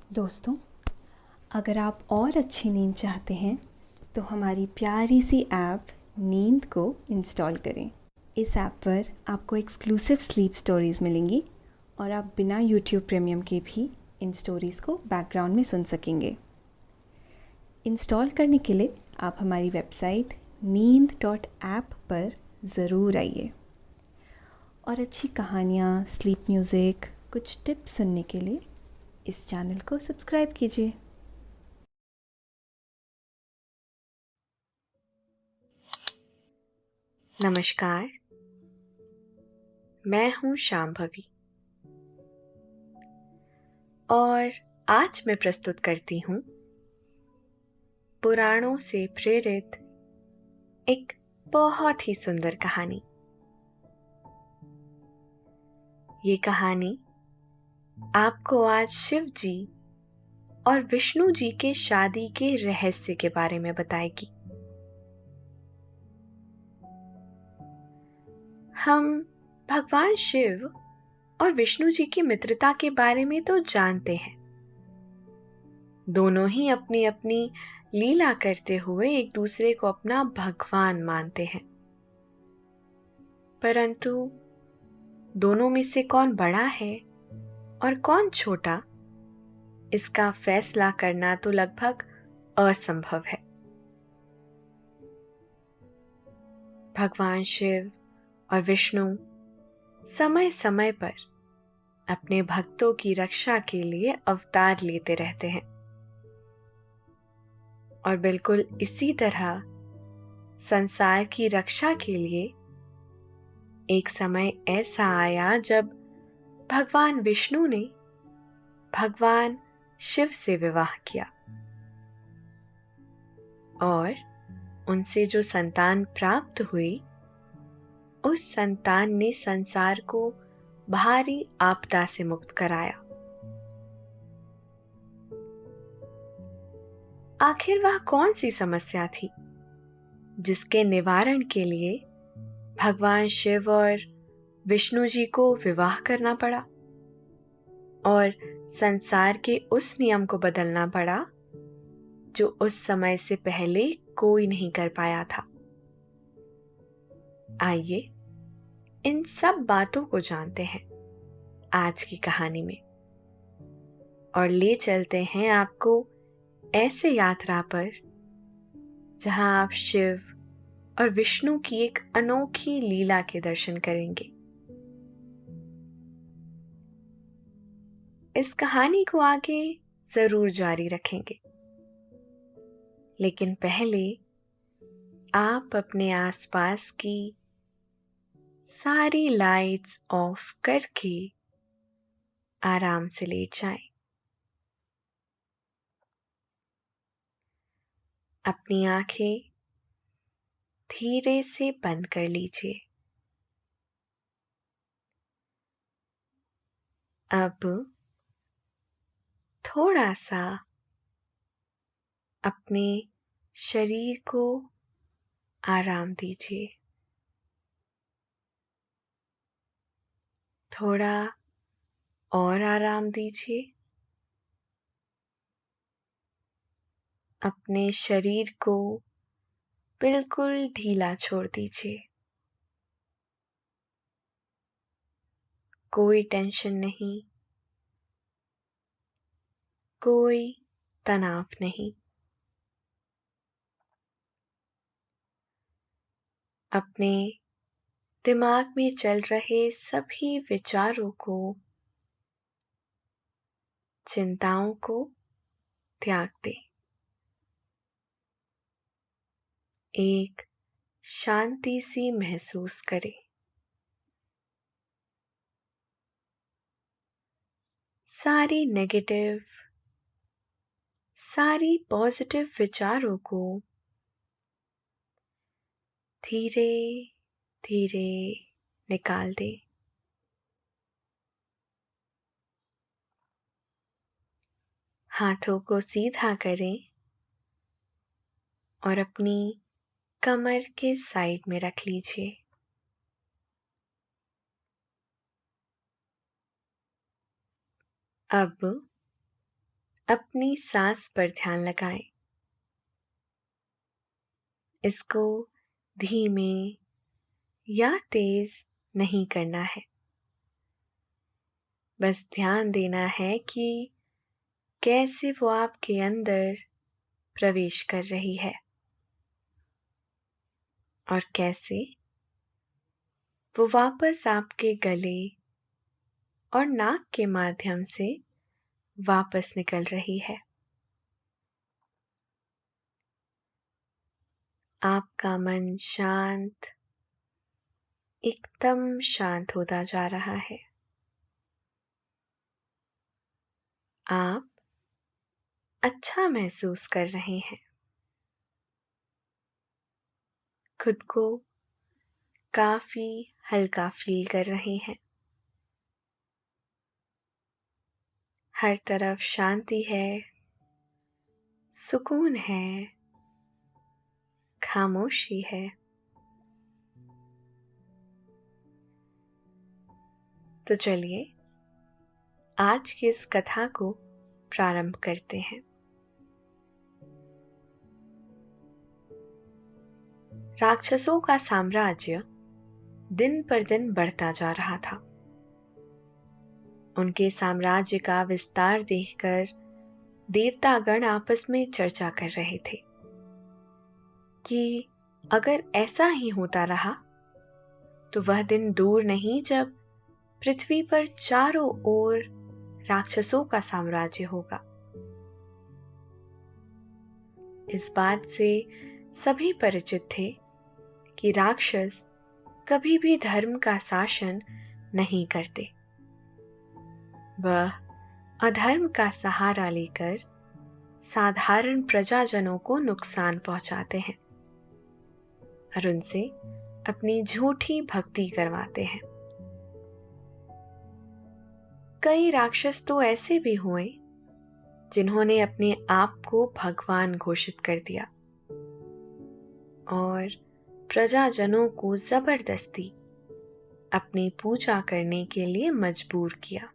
दोस्तों, अगर आप और अच्छी नींद चाहते हैं तो हमारी प्यारी सी ऐप नींद को इंस्टॉल करें। इस ऐप पर आपको एक्सक्लूसिव स्लीप स्टोरीज़ मिलेंगी और आप बिना यूट्यूब प्रीमियम के भी इन स्टोरीज़ को बैकग्राउंड में सुन सकेंगे। इंस्टॉल करने के लिए आप हमारी वेबसाइट नींद.ऐप पर ज़रूर आइए और अच्छी कहानियाँ, स्लीप म्यूज़िक, कुछ टिप्स सुनने के लिए इस चैनल को सब्सक्राइब कीजिए। नमस्कार, मैं हूँ शांभवी और आज मैं प्रस्तुत करती हूँ पुराणों से प्रेरित एक बहुत ही सुंदर कहानी। ये कहानी आपको आज शिव जी और विष्णु जी के शादी के रहस्य के बारे में बताएगी। हम भगवान शिव और विष्णु जी की मित्रता के बारे में तो जानते हैं। दोनों ही अपनी अपनी लीला करते हुए एक दूसरे को अपना भगवान मानते हैं, परंतु दोनों में से कौन बड़ा है और कौन छोटा, इसका फैसला करना तो लगभग असंभव है। भगवान शिव और विष्णु समय समय पर अपने भक्तों की रक्षा के लिए अवतार लेते रहते हैं और बिल्कुल इसी तरह संसार की रक्षा के लिए एक समय ऐसा आया जब भगवान विष्णु ने भगवान शिव से विवाह किया और उनसे जो संतान प्राप्त हुई, उस संतान ने संसार को भारी आपदा से मुक्त कराया। आखिर वह कौन सी समस्या थी जिसके निवारण के लिए भगवान शिव और विष्णु जी को विवाह करना पड़ा और संसार के उस नियम को बदलना पड़ा जो उस समय से पहले कोई नहीं कर पाया था। आइए इन सब बातों को जानते हैं आज की कहानी में और ले चलते हैं आपको ऐसे यात्रा पर जहां आप शिव और विष्णु की एक अनोखी लीला के दर्शन करेंगे। इस कहानी को आगे जरूर जारी रखेंगे, लेकिन पहले आप अपने आसपास की सारी लाइट्स ऑफ करके आराम से लेट जाएं। अपनी आंखें धीरे से बंद कर लीजिए। अब थोड़ा सा अपने शरीर को आराम दीजिए। थोड़ा और आराम दीजिए। अपने शरीर को बिल्कुल ढीला छोड़ दीजिए। कोई टेंशन नहीं, कोई तनाव नहीं। अपने दिमाग में चल रहे सभी विचारों को, चिंताओं को त्याग दें। एक शांति सी महसूस करें। सारी नेगेटिव, सारी पॉजिटिव विचारों को धीरे धीरे निकाल दे। हाथों को सीधा करें और अपनी कमर के साइड में रख लीजिए। अब अपनी सांस पर ध्यान लगाएं। इसको धीमे या तेज नहीं करना है। बस ध्यान देना है कि कैसे वो आपके अंदर प्रवेश कर रही है और कैसे वो वापस आपके गले और नाक के माध्यम से वापस निकल रही है। आपका मन शांत, एकदम शांत होता जा रहा है। आप अच्छा महसूस कर रहे हैं। खुद को काफी हल्का फील कर रहे हैं। हर तरफ शांति है, सुकून है, खामोशी है। तो चलिए आज की इस कथा को प्रारंभ करते हैं। राक्षसों का साम्राज्य दिन पर दिन बढ़ता जा रहा था। उनके साम्राज्य का विस्तार देखकर देवतागण आपस में चर्चा कर रहे थे कि अगर ऐसा ही होता रहा तो वह दिन दूर नहीं जब पृथ्वी पर चारों ओर राक्षसों का साम्राज्य होगा। इस बात से सभी परिचित थे कि राक्षस कभी भी धर्म का शासन नहीं करते। वह अधर्म का सहारा लेकर साधारण प्रजाजनों को नुकसान पहुंचाते हैं और उनसे अपनी झूठी भक्ति करवाते हैं। कई राक्षस तो ऐसे भी हुए जिन्होंने अपने आप को भगवान घोषित कर दिया और प्रजाजनों को जबरदस्ती अपनी पूजा करने के लिए मजबूर किया।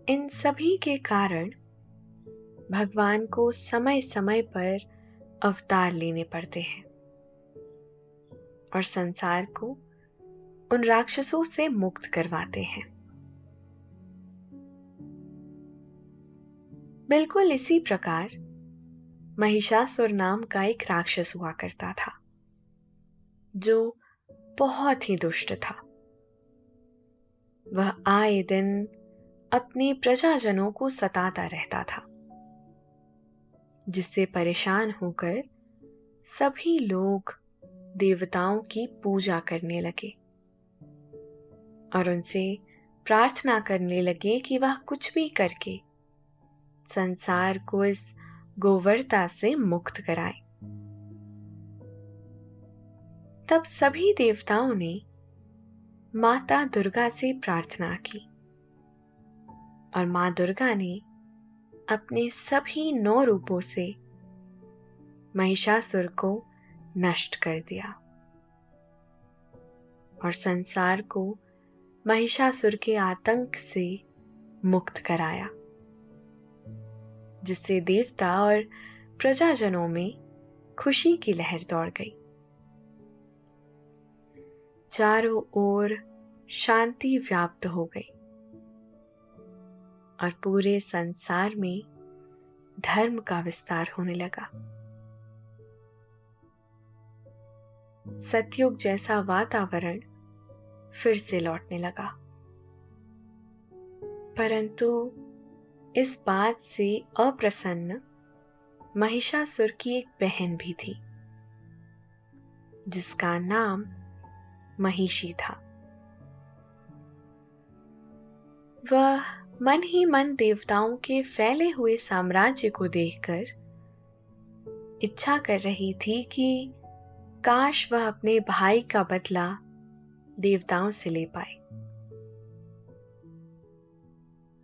इन सभी के कारण भगवान को समय समय पर अवतार लेने पड़ते हैं और संसार को उन राक्षसों से मुक्त करवाते हैं। बिल्कुल इसी प्रकार महिषासुर नाम का एक राक्षस हुआ करता था जो बहुत ही दुष्ट था। वह आए दिन अपने प्रजाजनों को सताता रहता था, जिससे परेशान होकर सभी लोग देवताओं की पूजा करने लगे और उनसे प्रार्थना करने लगे कि वह कुछ भी करके संसार को इस गोवर्ता से मुक्त कराए। तब सभी देवताओं ने माता दुर्गा से प्रार्थना की और मां दुर्गा ने अपने सभी 9 रूपों से महिषासुर को नष्ट कर दिया और संसार को महिषासुर के आतंक से मुक्त कराया, जिससे देवता और प्रजाजनों में खुशी की लहर दौड़ गई। चारों ओर शांति व्याप्त हो गई और पूरे संसार में धर्म का विस्तार होने लगा। सतयुग जैसा वातावरण फिर से लौटने लगा, परंतु इस बात से अप्रसन्न महिषासुर की एक बहन भी थी जिसका नाम महिषी था। वह मन ही मन देवताओं के फैले हुए साम्राज्य को देखकर इच्छा कर रही थी कि काश वह अपने भाई का बदला देवताओं से ले पाए।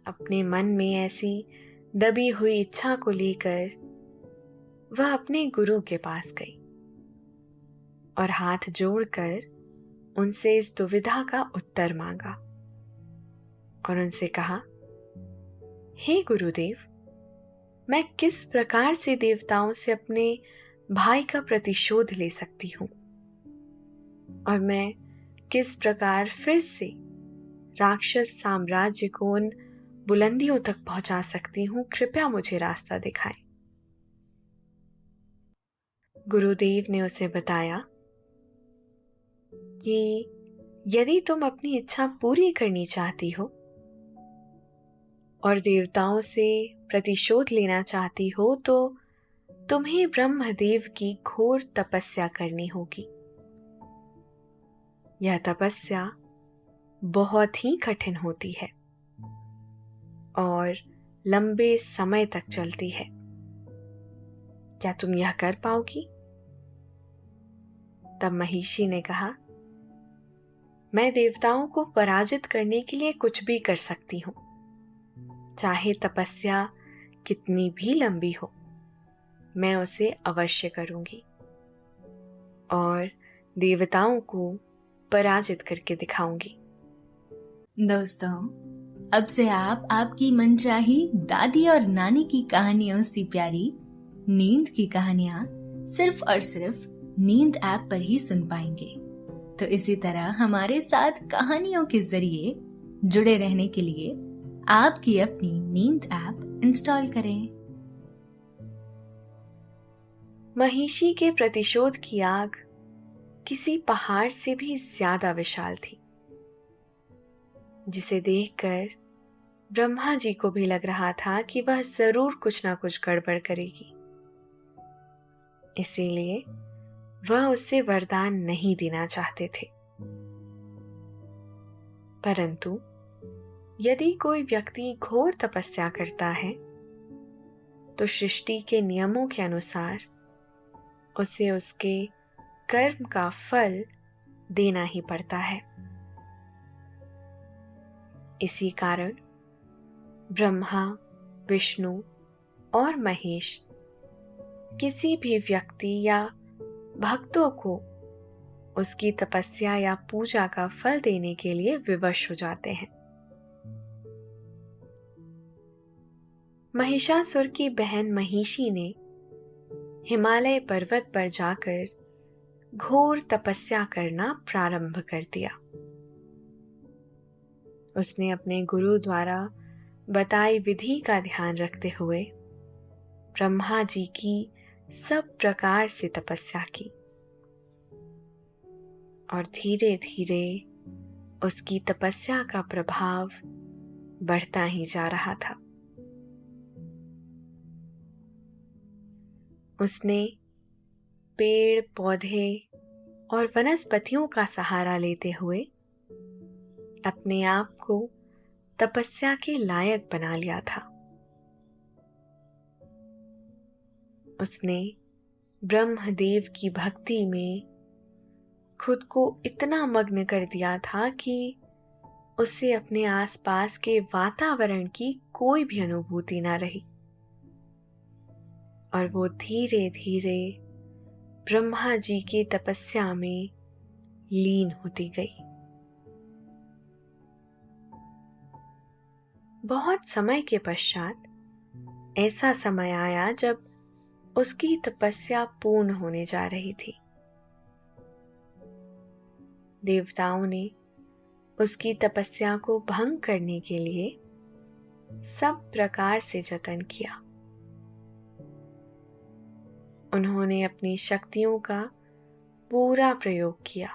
अपने मन में ऐसी दबी हुई इच्छा को लेकर वह अपने गुरु के पास गई और हाथ जोड़कर उनसे इस दुविधा का उत्तर मांगा और उनसे कहा हे गुरुदेव, मैं किस प्रकार से देवताओं से अपने भाई का प्रतिशोध ले सकती हूँ और मैं किस प्रकार फिर से राक्षस साम्राज्य को उन बुलंदियों तक पहुंचा सकती हूँ? कृपया मुझे रास्ता दिखाएं। गुरुदेव ने उसे बताया कि यदि तुम अपनी इच्छा पूरी करनी चाहती हो और देवताओं से प्रतिशोध लेना चाहती हो तो तुम्हें ब्रह्मदेव की घोर तपस्या करनी होगी। यह तपस्या बहुत ही कठिन होती है और लंबे समय तक चलती है। क्या तुम यह कर पाओगी? तब महिषी ने कहा, मैं देवताओं को पराजित करने के लिए कुछ भी कर सकती हूँ, चाहे तपस्या कितनी भी लंबी हो, मैं उसे अवश्य करूंगी और देवताओं को पराजित करके दिखाऊंगी। दोस्तों, अब से आप आपकी मनचाही दादी और नानी की कहानियों से प्यारी नींद की कहानियां सिर्फ और सिर्फ नींद ऐप पर ही सुन पाएंगे। तो इसी तरह हमारे साथ कहानियों के जरिए जुड़े रहने के लिए आपकी अपनी नींद ऐप इंस्टॉल करें। महिषी के प्रतिशोध की आग किसी पहाड़ से भी ज्यादा विशाल थी, जिसे देखकर ब्रह्मा जी को भी लग रहा था कि वह जरूर कुछ ना कुछ गड़बड़ करेगी। इसीलिए वह उससे वरदान नहीं देना चाहते थे। परंतु यदि कोई व्यक्ति घोर तपस्या करता है तो सृष्टि के नियमों के अनुसार उसे उसके कर्म का फल देना ही पड़ता है। इसी कारण ब्रह्मा, विष्णु और महेश किसी भी व्यक्ति या भक्तों को उसकी तपस्या या पूजा का फल देने के लिए विवश हो जाते हैं। महिषासुर की बहन महिषी ने हिमालय पर्वत पर जाकर घोर तपस्या करना प्रारंभ कर दिया। उसने अपने गुरु द्वारा बताई विधि का ध्यान रखते हुए ब्रह्मा जी की सब प्रकार से तपस्या की और धीरे धीरे उसकी तपस्या का प्रभाव बढ़ता ही जा रहा था। उसने पेड़, पौधे और वनस्पतियों का सहारा लेते हुए अपने आप को तपस्या के लायक बना लिया था। उसने ब्रह्मदेव की भक्ति में खुद को इतना मग्न कर दिया था कि उसे अपने आसपास के वातावरण की कोई भी अनुभूति ना रही और वो धीरे धीरे ब्रह्मा जी की तपस्या में लीन होती गई। बहुत समय के पश्चात ऐसा समय आया जब उसकी तपस्या पूर्ण होने जा रही थी। देवताओं ने उसकी तपस्या को भंग करने के लिए सब प्रकार से जतन किया। उन्होंने अपनी शक्तियों का पूरा प्रयोग किया,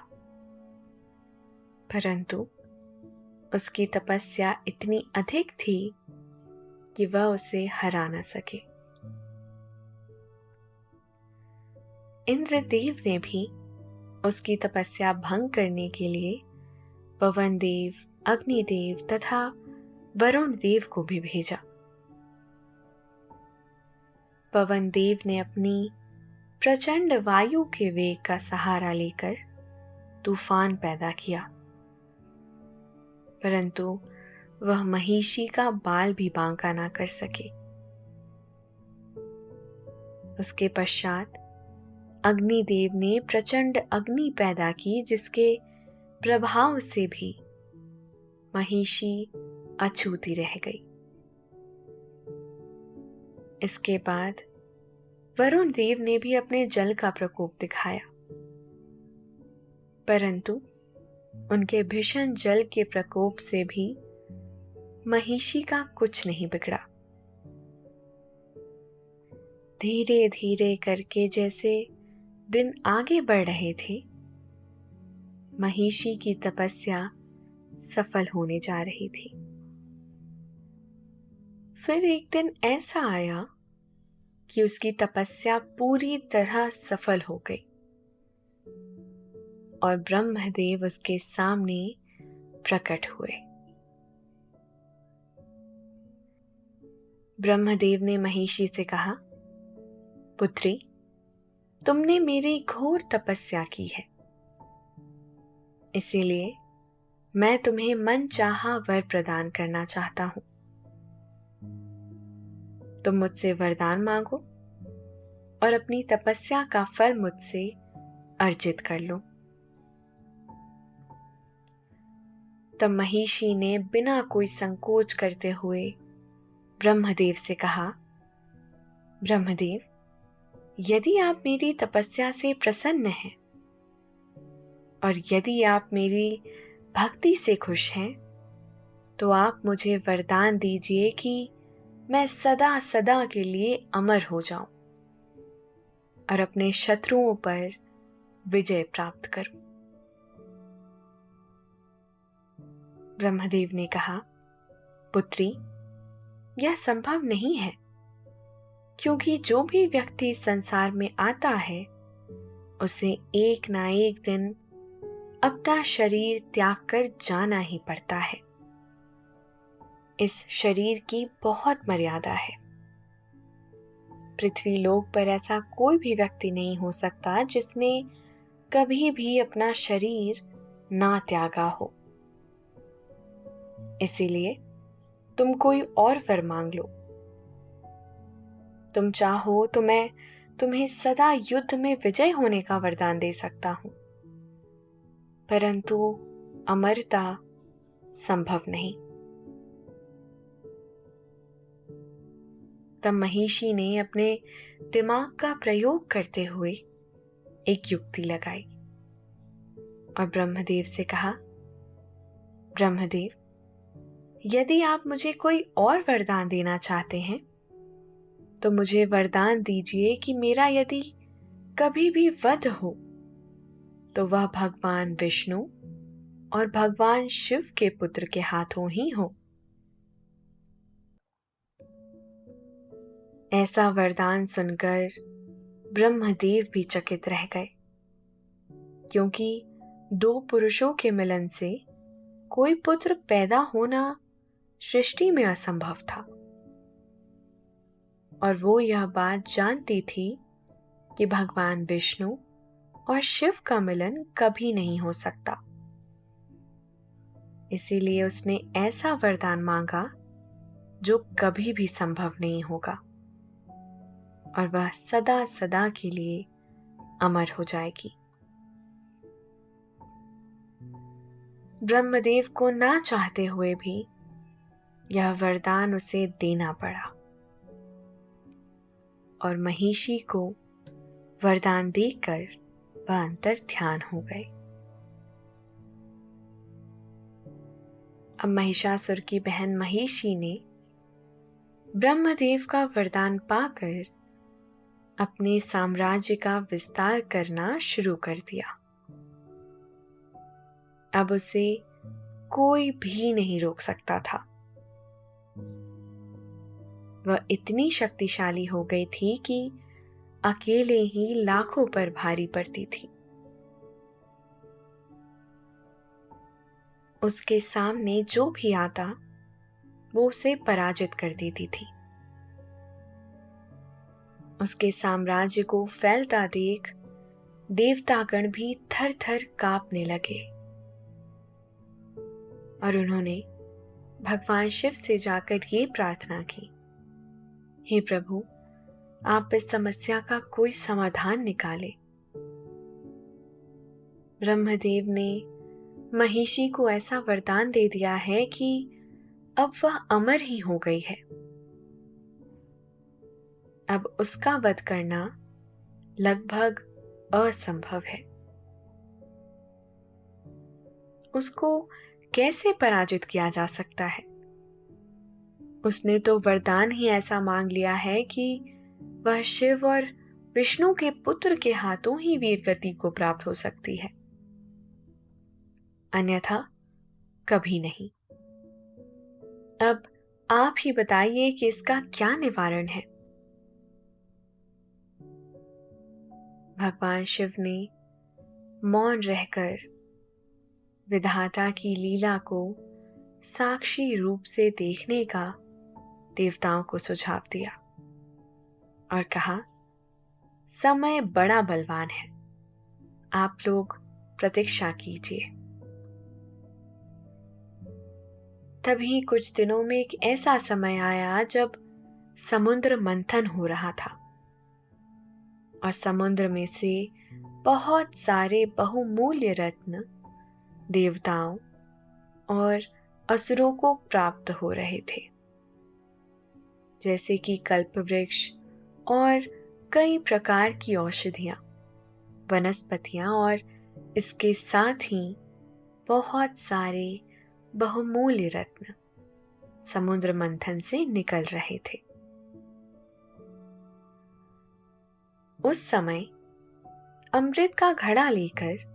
परंतु उसकी तपस्या इतनी अधिक थी कि वह उसे हरा न सके। इंद्रदेव ने भी उसकी तपस्या भंग करने के लिए पवन देव, अग्निदेव तथा वरुण देव को भी भेजा। पवन देव ने अपनी प्रचंड वायु के वेग का सहारा लेकर तूफान पैदा किया, परंतु वह महिषी का बाल भी बांका ना कर सके। उसके पश्चात अग्निदेव ने प्रचंड अग्नि पैदा की, जिसके प्रभाव से भी महिषी अछूती रह गई। इसके बाद वरुण देव ने भी अपने जल का प्रकोप दिखाया, परंतु उनके भीषण जल के प्रकोप से भी महिषी का कुछ नहीं बिगड़ा। धीरे धीरे करके जैसे दिन आगे बढ़ रहे थे, महिषी की तपस्या सफल होने जा रही थी। फिर एक दिन ऐसा आया कि उसकी तपस्या पूरी तरह सफल हो गई और ब्रह्मदेव उसके सामने प्रकट हुए। ब्रह्मदेव ने महिषी से कहा, पुत्री, तुमने मेरी घोर तपस्या की है, इसीलिए मैं तुम्हें मनचाहा वर प्रदान करना चाहता हूं। तुम मुझसे वरदान मांगो और अपनी तपस्या का फल मुझसे अर्जित कर लो। तब महिषी ने बिना कोई संकोच करते हुए ब्रह्मदेव से कहा, ब्रह्मदेव, यदि आप मेरी तपस्या से प्रसन्न हैं और यदि आप मेरी भक्ति से खुश हैं, तो आप मुझे वरदान दीजिए कि मैं सदा सदा के लिए अमर हो जाऊं और अपने शत्रुओं पर विजय प्राप्त करूं। ब्रह्मदेव ने कहा, पुत्री, यह संभव नहीं है, क्योंकि जो भी व्यक्ति संसार में आता है उसे एक ना एक दिन अपना शरीर त्याग कर जाना ही पड़ता है। इस शरीर की बहुत मर्यादा है। पृथ्वी लोक पर ऐसा कोई भी व्यक्ति नहीं हो सकता जिसने कभी भी अपना शरीर ना त्यागा हो। इसीलिए तुम कोई और वर मांग लो। तुम चाहो तो मैं तुम्हें सदा युद्ध में विजय होने का वरदान दे सकता हूं, परंतु अमरता संभव नहीं। तब महिषी ने अपने दिमाग का प्रयोग करते हुए एक युक्ति लगाई और ब्रह्मदेव से कहा, ब्रह्मदेव, यदि आप मुझे कोई और वरदान देना चाहते हैं तो मुझे वरदान दीजिए कि मेरा यदि कभी भी वध हो तो वह भगवान विष्णु और भगवान शिव के पुत्र के हाथों ही हो। ऐसा वरदान सुनकर ब्रह्मदेव भी चकित रह गए, क्योंकि दो पुरुषों के मिलन से कोई पुत्र पैदा होना सृष्टि में असंभव था और वो यह बात जानती थी कि भगवान विष्णु और शिव का मिलन कभी नहीं हो सकता। इसीलिए उसने ऐसा वरदान मांगा जो कभी भी संभव नहीं होगा और वह सदा सदा के लिए अमर हो जाएगी। ब्रह्मदेव को ना चाहते हुए भी यह वरदान उसे देना पड़ा और महिषी को वरदान देकर वह अंतर ध्यान हो गए। अब महिषासुर की बहन महिषी ने ब्रह्मदेव का वरदान पाकर अपने साम्राज्य का विस्तार करना शुरू कर दिया। अब उसे कोई भी नहीं रोक सकता था। वह इतनी शक्तिशाली हो गई थी कि अकेले ही लाखों पर भारी पड़ती थी। उसके सामने जो भी आता वो उसे पराजित कर देती थी। उसके साम्राज्य को फैलता देख देवतागण भी थर थर कांपने लगे और उन्होंने भगवान शिव से जाकर ये प्रार्थना की, हे प्रभु, आप इस समस्या का कोई समाधान निकाले। ब्रह्मदेव ने महिषी को ऐसा वरदान दे दिया है कि अब वह अमर ही हो गई है। अब उसका वध करना लगभग असंभव है। उसको कैसे पराजित किया जा सकता है? उसने तो वरदान ही ऐसा मांग लिया है कि वह शिव और विष्णु के पुत्र के हाथों ही वीर गति को प्राप्त हो सकती है, अन्यथा कभी नहीं। अब आप ही बताइए कि इसका क्या निवारण है। भगवान शिव ने मौन रहकर विधाता की लीला को साक्षी रूप से देखने का देवताओं को सुझाव दिया और कहा, समय बड़ा बलवान है, आप लोग प्रतीक्षा कीजिए। तभी कुछ दिनों में एक ऐसा समय आया जब समुद्र मंथन हो रहा था और समुद्र में से बहुत सारे बहुमूल्य रत्न देवताओं और असुरों को प्राप्त हो रहे थे, जैसे कि कल्पवृक्ष और कई प्रकार की औषधियां, वनस्पतियां और इसके साथ ही बहुत सारे बहुमूल्य रत्न समुद्र मंथन से निकल रहे थे। उस समय अमृत का घड़ा लेकर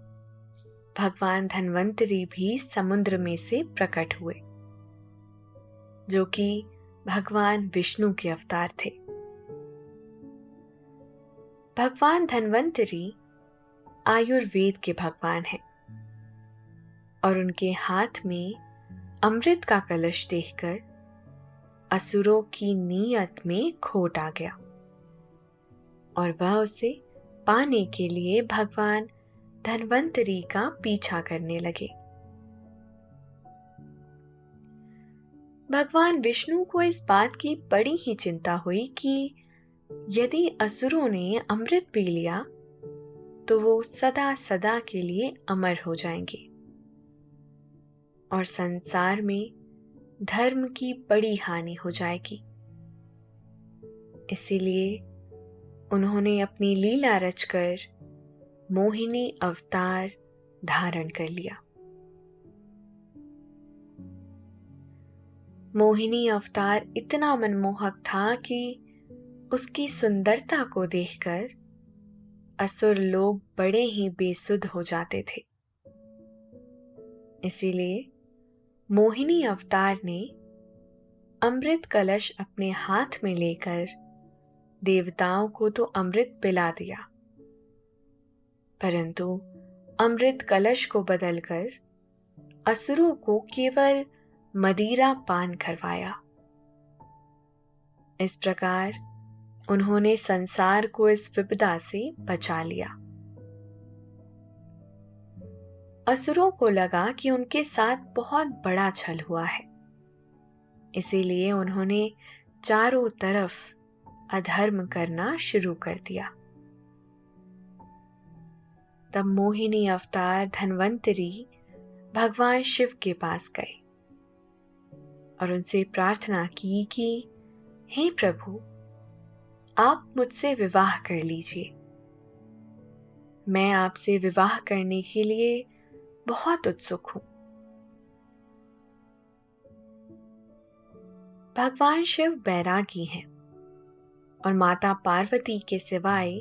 भगवान धन्वंतरी भी समुद्र में से प्रकट हुए, जो कि भगवान विष्णु के अवतार थे। भगवान धन्वंतरी आयुर्वेद के भगवान हैं और उनके हाथ में अमृत का कलश देखकर असुरों की नीयत में खोट आ गया और वह उसे पाने के लिए भगवान धन्वंतरी का पीछा करने लगे। भगवान विष्णु को इस बात की बड़ी ही चिंता हुई कि यदि असुरों ने अमृत पी लिया तो वो सदा सदा के लिए अमर हो जाएंगे और संसार में धर्म की बड़ी हानि हो जाएगी। इसीलिए उन्होंने अपनी लीला रचकर मोहिनी अवतार धारण कर लिया। मोहिनी अवतार इतना मनमोहक था कि उसकी सुंदरता को देखकर असुर लोग बड़े ही बेसुध हो जाते थे। इसीलिए मोहिनी अवतार ने अमृत कलश अपने हाथ में लेकर देवताओं को तो अमृत पिला दिया, परंतु अमृत कलश को बदलकर असुरों को केवल मदिरा पान करवाया। इस प्रकार उन्होंने संसार को इस विपदा से बचा लिया। असुरों को लगा कि उनके साथ बहुत बड़ा छल हुआ है, इसीलिए उन्होंने चारों तरफ अधर्म करना शुरू कर दिया। तब मोहिनी अवतार धन्वंतरी भगवान शिव के पास गए और उनसे प्रार्थना की कि हे प्रभु, आप मुझसे विवाह कर लीजिए। मैं आपसे विवाह करने के लिए बहुत उत्सुक हूं। भगवान शिव बैरागी हैं और माता पार्वती के सिवाय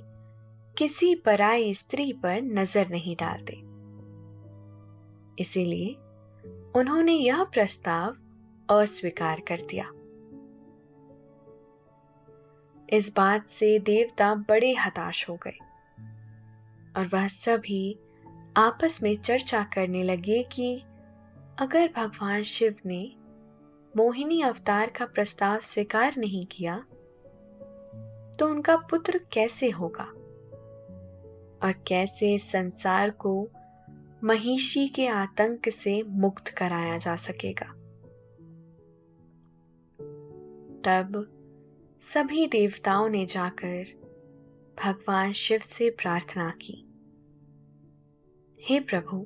किसी पराई स्त्री पर नजर नहीं डालते। इसीलिए उन्होंने यह प्रस्ताव अस्वीकार कर दिया। इस बात से देवता बड़े हताश हो गए और वह सभी आपस में चर्चा करने लगे कि अगर भगवान शिव ने मोहिनी अवतार का प्रस्ताव स्वीकार नहीं किया तो उनका पुत्र कैसे होगा और कैसे संसार को महिषी के आतंक से मुक्त कराया जा सकेगा। तब सभी देवताओं ने जाकर भगवान शिव से प्रार्थना की, हे प्रभु,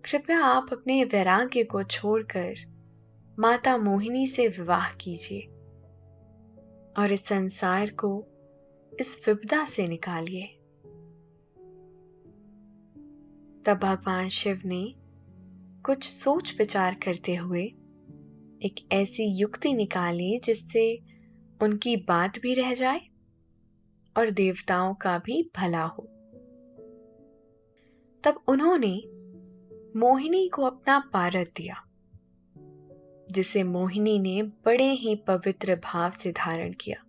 कृपया आप अपने वैराग्य को छोड़कर माता मोहिनी से विवाह कीजिए और इस संसार को इस विपदा से निकालिए। तब भगवान शिव ने कुछ सोच विचार करते हुए एक ऐसी युक्ति निकाली जिससे उनकी बात भी रह जाए और देवताओं का भी भला हो। तब उन्होंने मोहिनी को अपना पारद दिया, जिसे मोहिनी ने बड़े ही पवित्र भाव से धारण किया।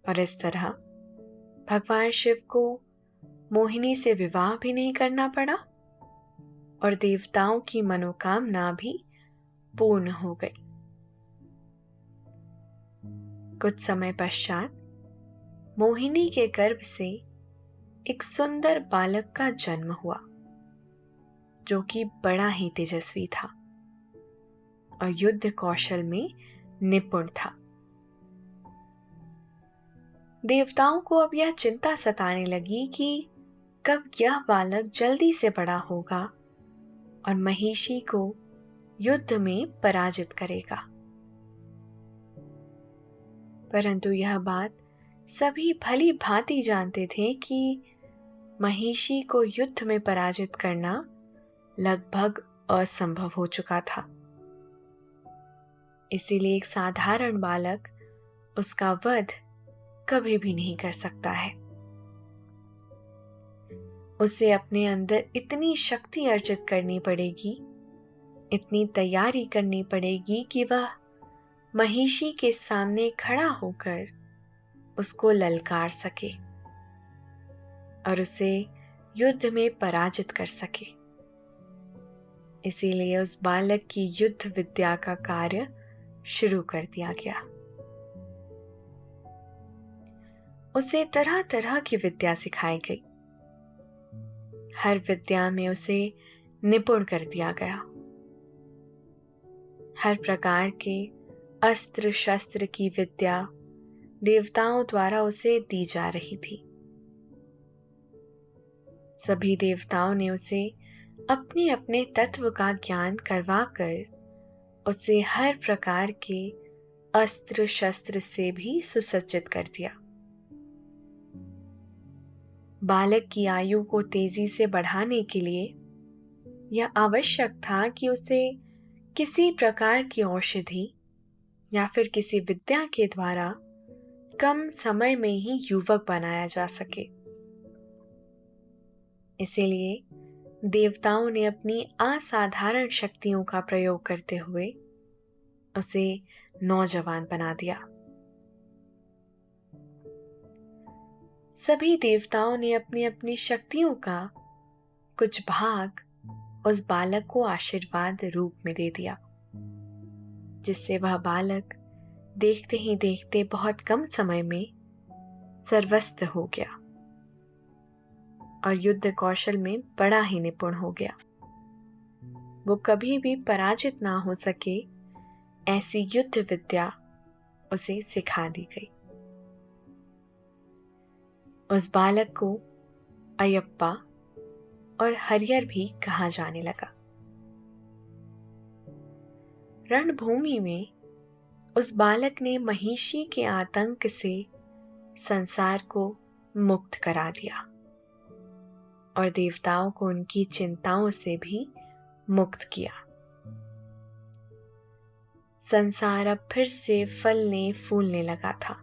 और इस तरह भगवान शिव को मोहिनी से विवाह भी नहीं करना पड़ा और देवताओं की मनोकामना भी पूर्ण हो गई। कुछ समय पश्चात मोहिनी के गर्भ से एक सुंदर बालक का जन्म हुआ, जो कि बड़ा ही तेजस्वी था और युद्ध कौशल में निपुण था। देवताओं को अब यह चिंता सताने लगी कि कब यह बालक जल्दी से बड़ा होगा और महिषी को युद्ध में पराजित करेगा। परंतु यह बात सभी भली भांति जानते थे कि महिषी को युद्ध में पराजित करना लगभग असंभव हो चुका था। इसीलिए एक साधारण बालक उसका वध कभी भी नहीं कर सकता है। उसे अपने अंदर इतनी शक्ति अर्जित करनी पड़ेगी, इतनी तैयारी करनी पड़ेगी कि वह महिषी के सामने खड़ा होकर उसको ललकार सके और उसे युद्ध में पराजित कर सके। इसीलिए उस बालक की युद्ध विद्या का कार्य शुरू कर दिया गया। उसे तरह तरह की विद्या सिखाई गई। हर विद्या में उसे निपुण कर दिया गया। हर प्रकार के अस्त्र शस्त्र की विद्या देवताओं द्वारा उसे दी जा रही थी। सभी देवताओं ने उसे अपने अपने तत्व का ज्ञान करवाकर उसे हर प्रकार के अस्त्र शस्त्र से भी सुसज्जित कर दिया। बालक की आयु को तेजी से बढ़ाने के लिए यह आवश्यक था कि उसे किसी प्रकार की औषधि या फिर किसी विद्या के द्वारा कम समय में ही युवक बनाया जा सके। इसीलिए देवताओं ने अपनी असाधारण शक्तियों का प्रयोग करते हुए उसे नौजवान बना दिया। सभी देवताओं ने अपनी अपनी शक्तियों का कुछ भाग उस बालक को आशीर्वाद रूप में दे दिया, जिससे वह बालक देखते ही देखते बहुत कम समय में सर्वस्व हो गया और युद्ध कौशल में बड़ा ही निपुण हो गया। वो कभी भी पराजित ना हो सके ऐसी युद्ध विद्या उसे सिखा दी गई। उस बालक को अयप्पा और हरिहर भी कहा जाने लगा। रणभूमि में उस बालक ने महिषी के आतंक से संसार को मुक्त करा दिया और देवताओं को उनकी चिंताओं से भी मुक्त किया। संसार अब फिर से फलने फूलने लगा था।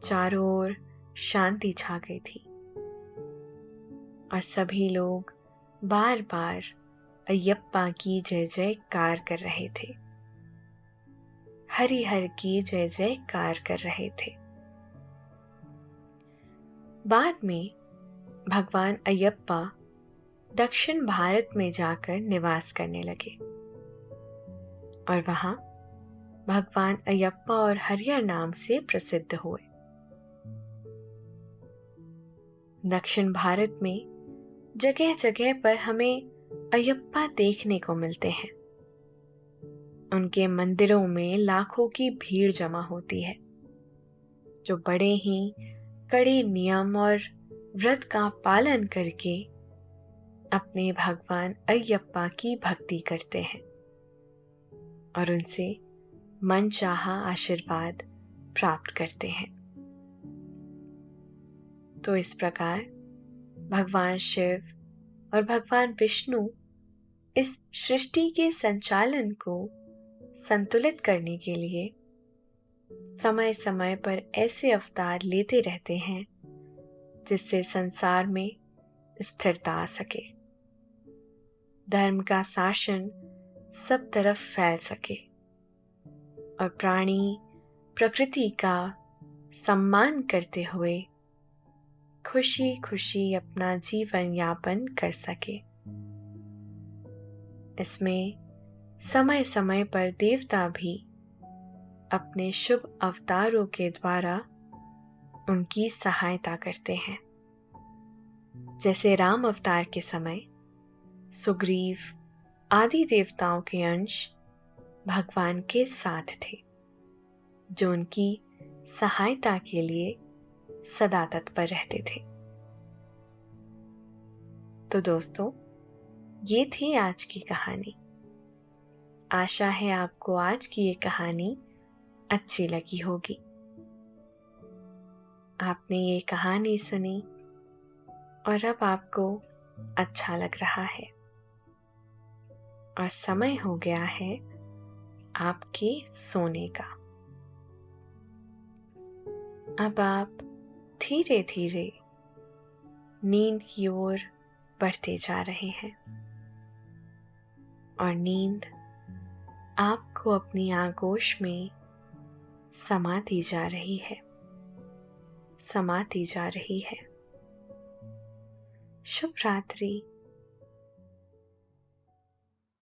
चारों ओर शांति छा गई थी और सभी लोग बार बार अयप्पा की जय जयकार कर रहे थे, हरिहर की जय जयकार कर रहे थे। बाद में भगवान अयप्पा दक्षिण भारत में जाकर निवास करने लगे और वहां भगवान अयप्पा और हरिहर नाम से प्रसिद्ध हुए। दक्षिण भारत में जगह जगह पर हमें अयप्पा देखने को मिलते हैं। उनके मंदिरों में लाखों की भीड़ जमा होती है, जो बड़े ही कड़े नियम और व्रत का पालन करके अपने भगवान अयप्पा की भक्ति करते हैं और उनसे मनचाहा आशीर्वाद प्राप्त करते हैं। तो इस प्रकार भगवान शिव और भगवान विष्णु इस सृष्टि के संचालन को संतुलित करने के लिए समय समय पर ऐसे अवतार लेते रहते हैं जिससे संसार में स्थिरता आ सके, धर्म का शासन सब तरफ फैल सके और प्राणी प्रकृति का सम्मान करते हुए खुशी खुशी अपना जीवन यापन कर सके। इसमें समय समय पर देवता भी अपने शुभ अवतारों के द्वारा उनकी सहायता करते हैं। जैसे राम अवतार के समय सुग्रीव आदि देवताओं के अंश भगवान के साथ थे, जो उनकी सहायता के लिए सदा तत्पर रहते थे। तो दोस्तों, ये थी आज की कहानी। आशा है आपको आज की ये कहानी अच्छी लगी होगी। आपने ये कहानी सुनी और अब आपको अच्छा लग रहा है और समय हो गया है आपके सोने का। अब आप धीरे धीरे नींद की ओर बढ़ते जा रहे हैं और नींद आपको अपनी आगोश में समाती जा रही है, समाती जा रही है। शुभ रात्रि।